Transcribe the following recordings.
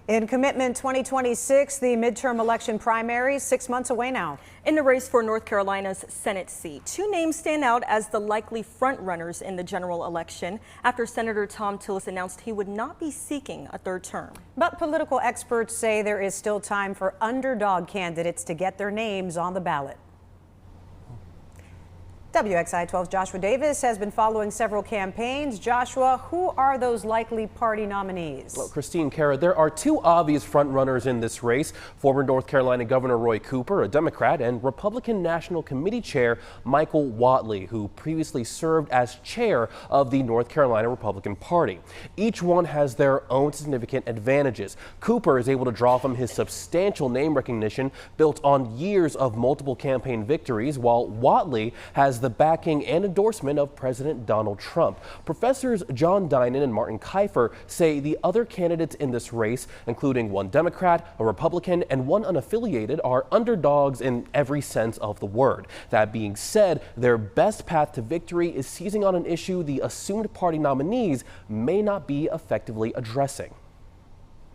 In Commitment 2026, the midterm election primaries 6 months away now. In the race for North Carolina's Senate seat, two names stand out as the likely frontrunners in the general election after Senator Thom Tillis announced he would not be seeking a third term. But political experts say there is still time for underdog candidates to get their names on the ballot. WXII 12's Joshua Davis has been following several campaigns. Joshua, who are those likely party nominees? Well, Christine, Kara, there are two obvious frontrunners in this race. Former North Carolina Governor Roy Cooper, a Democrat, and Republican National Committee Chair Michael Whatley, who previously served as chair of the North Carolina Republican Party. Each one has their own significant advantages. Cooper is able to draw from his substantial name recognition built on years of multiple campaign victories, while Whatley has the backing and endorsement of President Donald Trump. Professors John Dinan and Martin Keifer say the other candidates in this race, including one Democrat, a Republican, and one unaffiliated, are underdogs in every sense of the word. That being said, their best path to victory is seizing on an issue the assumed party nominees may not be effectively addressing.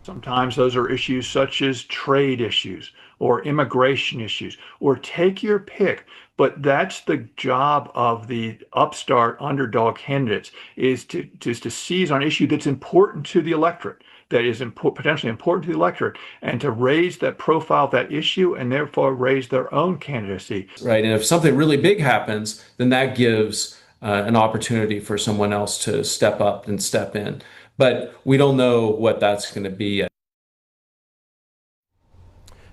Sometimes those are issues such as trade issues or immigration issues, or take your pick. But that's the job of the upstart underdog candidates, is to seize on an issue that's important to the electorate, that is potentially important to the electorate, and to raise that profile of that issue and therefore raise their own candidacy. Right. And if something really big happens, then that gives an opportunity for someone else to step up and step in. But we don't know what that's going to be yet.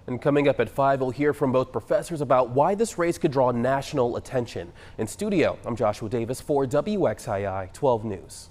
And coming up at 5, we'll hear from both professors about why this race could draw national attention. In studio, I'm Joshua Davis for WXII 12 News.